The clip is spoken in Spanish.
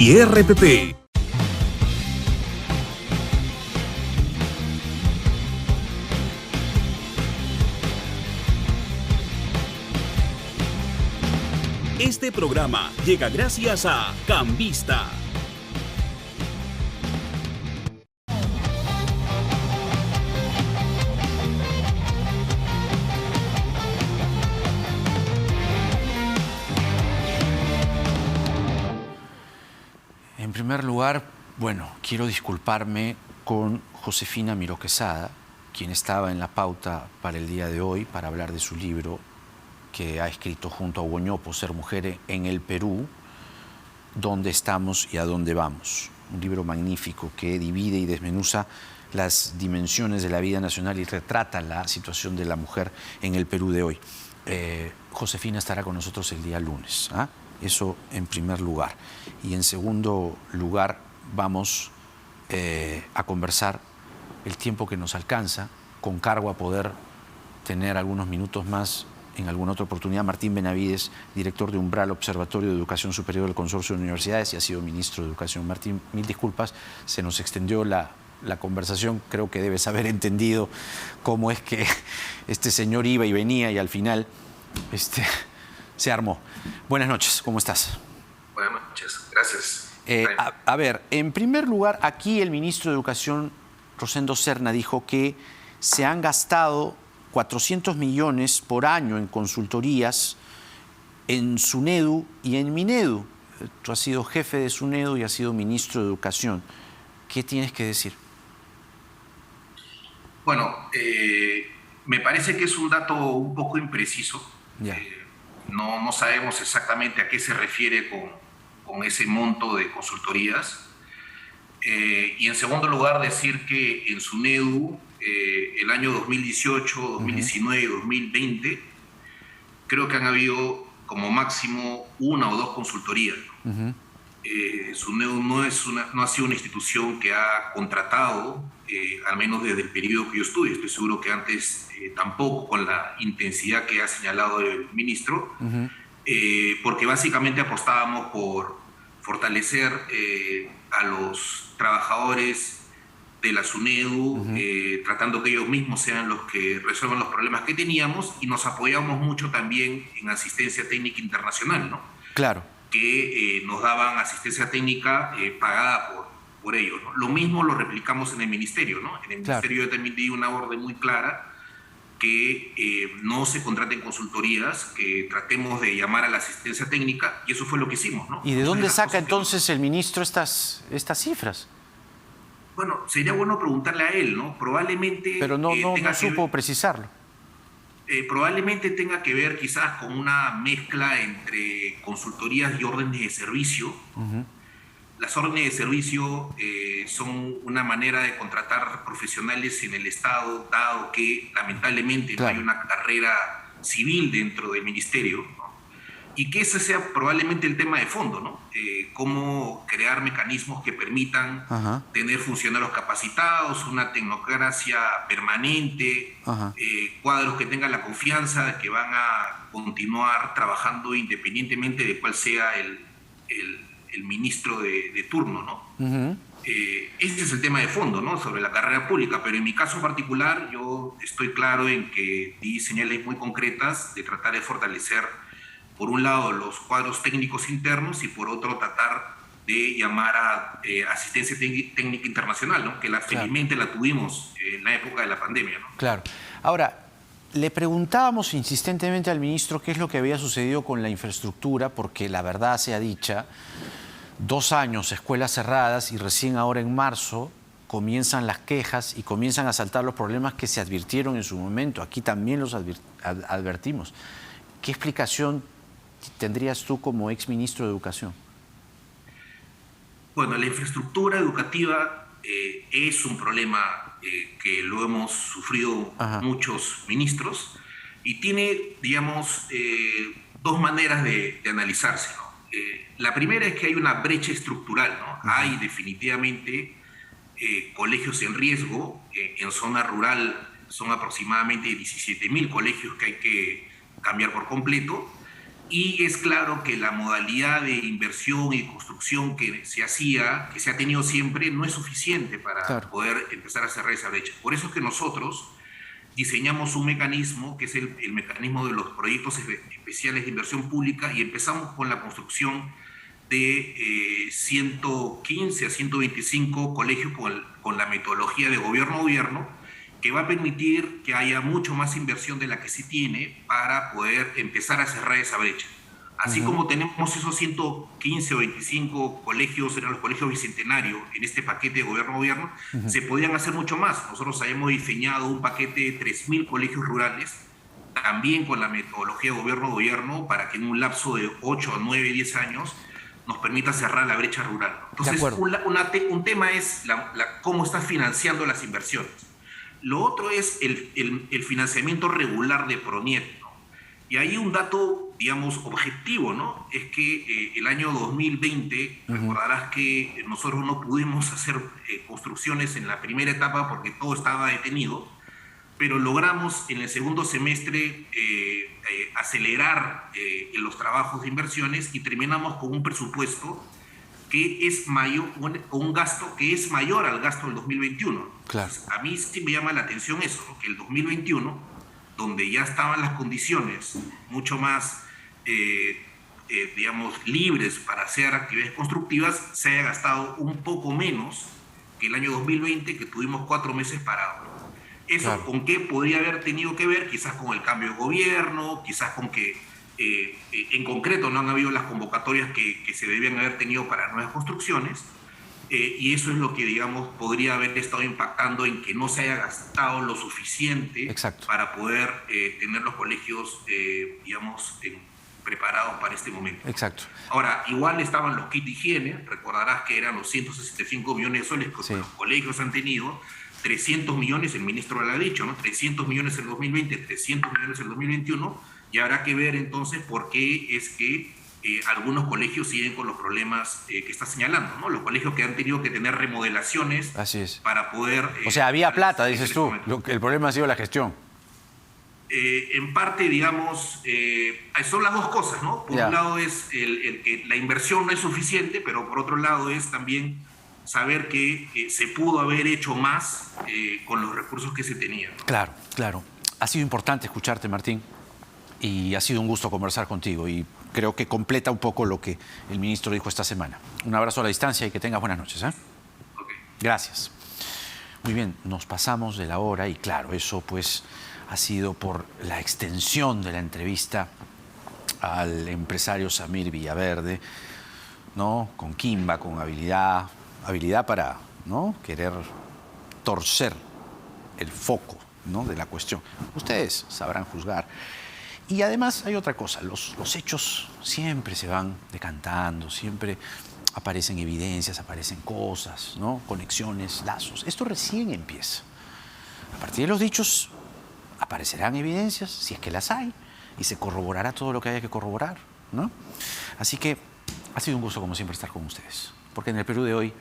y RPP. Este programa llega gracias a Cambista. En primer lugar, quiero disculparme con Josefina Miró Quesada, quien estaba en la pauta para el día de hoy para hablar de su libro que ha escrito junto a Hugo Ñopo, Ser mujer en el Perú, dónde estamos y a dónde vamos. Un libro magnífico que divide y desmenuza las dimensiones de la vida nacional y retrata la situación de la mujer en el Perú de hoy. Josefina estará con nosotros el día lunes, ¿ah? Eso en primer lugar. Y en segundo lugar, vamos a conversar el tiempo que nos alcanza, con cargo a poder tener algunos minutos más en alguna otra oportunidad. Martín Benavides, director de Umbral Observatorio de Educación Superior del Consorcio de Universidades y ha sido ministro de Educación. Martín, mil disculpas, se nos extendió la conversación. Creo que debes haber entendido cómo es que este señor iba y venía y al final se armó. Buenas noches, ¿cómo estás? Buenas noches, gracias. A ver, en primer lugar, aquí el ministro de Educación, Rosendo Serna, dijo que se han gastado 400 millones por año en consultorías en SUNEDU y en MINEDU. Tú has sido jefe de SUNEDU y has sido ministro de Educación. ¿Qué tienes que decir? Bueno, me parece que es un dato un poco impreciso. No sabemos exactamente a qué se refiere con ese monto de consultorías. Y en segundo lugar, decir que en SUNEDU, el año 2018, 2019 y 2020, creo que han habido como máximo una o dos consultorías. SUNEDU no ha sido una institución que ha contratado, al menos desde el periodo que yo estuve. Estoy seguro que antes tampoco, con la intensidad que ha señalado el ministro, porque básicamente apostábamos por fortalecer a los trabajadores de la SUNEDU, tratando que ellos mismos sean los que resuelvan los problemas que teníamos, y nos apoyamos mucho también en asistencia técnica internacional, ¿no? Claro. Que nos daban asistencia técnica pagada por ellos, ¿no? Lo mismo lo replicamos en el ministerio, ¿no? En el ministerio yo también di una orden muy clara que no se contraten consultorías, que tratemos de llamar a la asistencia técnica, y eso fue lo que hicimos, ¿no? ¿Y de dónde saca entonces el ministro estas cifras? Bueno, sería bueno preguntarle a él, ¿no? Probablemente... Pero no supo precisarlo. Probablemente tenga que ver quizás con una mezcla entre consultorías y órdenes de servicio. Las órdenes de servicio son una manera de contratar profesionales en el Estado, dado que lamentablemente no hay una carrera civil dentro del ministerio, ¿no? Y que ese sea probablemente el tema de fondo, ¿no? Cómo crear mecanismos que permitan tener funcionarios capacitados, una tecnocracia permanente, cuadros que tengan la confianza de que van a continuar trabajando independientemente de cuál sea el ministro de turno, ¿no? Ese es el tema de fondo, ¿no? Sobre la carrera pública, pero en mi caso particular yo estoy claro en que di señales muy concretas de tratar de fortalecer, por un lado, los cuadros técnicos internos y por otro tratar de llamar a asistencia técnica internacional, ¿no? Que felizmente la tuvimos en la época de la pandemia, ¿no? Claro. Ahora, le preguntábamos insistentemente al ministro qué es lo que había sucedido con la infraestructura, porque la verdad sea dicha, 2 años, escuelas cerradas, y recién ahora en marzo comienzan las quejas y comienzan a saltar los problemas que se advirtieron en su momento. Aquí también los advertimos. ¿Qué explicación tendrías tú como exministro de Educación? Bueno, la infraestructura educativa es un problema que lo hemos sufrido muchos ministros, y tiene, digamos, 2 maneras de analizarse, ¿no? La primera es que hay una brecha estructural, ¿no? Hay definitivamente colegios en riesgo. En zona rural son aproximadamente 17.000 colegios que hay que cambiar por completo. Y es claro que la modalidad de inversión y construcción que se ha tenido siempre, no es suficiente para poder empezar a cerrar esa brecha. Por eso es que nosotros diseñamos un mecanismo que es el mecanismo de los proyectos especiales de inversión pública, y empezamos con la construcción de 115 a 125 colegios con la metodología de gobierno a gobierno, que va a permitir que haya mucho más inversión de la que se tiene para poder empezar a cerrar esa brecha. Así como tenemos esos 115 o 25 colegios, eran los colegios bicentenarios, en este paquete de gobierno a gobierno, se podrían hacer mucho más. Nosotros habíamos diseñado un paquete de 3.000 colegios rurales, también con la metodología de gobierno a gobierno, para que en un lapso de 8, 9, 10 años nos permita cerrar la brecha rural. Entonces, un tema es cómo estás financiando las inversiones. Lo otro es el financiamiento regular de PRONIET, ¿no? Y ahí un dato, digamos, objetivo, ¿no? Es que el año 2020, recordarás que nosotros no pudimos hacer construcciones en la primera etapa porque todo estaba detenido, pero logramos en el segundo semestre acelerar los trabajos de inversiones, y terminamos con un presupuesto que es mayor, un gasto que es mayor al gasto del 2021. Claro. Entonces, a mí sí me llama la atención eso, ¿no? Que el 2021, donde ya estaban las condiciones mucho más, digamos, libres para hacer actividades constructivas, se haya gastado un poco menos que el año 2020, que tuvimos 4 meses parados. Eso, claro. ¿Con qué podría haber tenido que ver? Quizás con el cambio de gobierno, quizás con que en concreto no han habido las convocatorias que se debían haber tenido para nuevas construcciones, y eso es lo que, digamos, podría haber estado impactando en que no se haya gastado lo suficiente. Exacto. Para poder tener los colegios, digamos, preparados para este momento. Exacto. Ahora, igual estaban los kits de higiene, recordarás que eran los 165 millones de soles que los colegios han tenido, 300 millones, el ministro lo ha dicho, ¿no? 300 millones en 2020, 300 millones en 2021, y habrá que ver entonces por qué es que algunos colegios siguen con los problemas que está señalando, ¿no? Los colegios que han tenido que tener remodelaciones. Así es. Para poder... o sea, había plata, dices tú. El problema ha sido la gestión. En parte, digamos, son las dos cosas, ¿no? Por un lado es el que la inversión no es suficiente, pero por otro lado es también saber que se pudo haber hecho más con los recursos que se tenían, ¿no? Claro, claro. Ha sido importante escucharte, Martín, y ha sido un gusto conversar contigo, y creo que completa un poco lo que el ministro dijo esta semana. Un abrazo a la distancia y que tengas buenas noches, ¿eh? Okay. Gracias. Muy bien, nos pasamos de la hora, y claro, eso pues ha sido por la extensión de la entrevista al empresario Samir Villaverde, ¿no? Con quimba, con habilidad para, ¿no?, querer torcer el foco, ¿no?, de la cuestión. Ustedes sabrán juzgar. Y además hay otra cosa, los hechos siempre se van decantando, siempre aparecen evidencias, aparecen cosas, ¿no?, conexiones, lazos. Esto recién empieza. A partir de los dichos aparecerán evidencias, si es que las hay, y se corroborará todo lo que haya que corroborar, ¿no? Así que ha sido un gusto, como siempre, estar con ustedes, porque en el Perú de hoy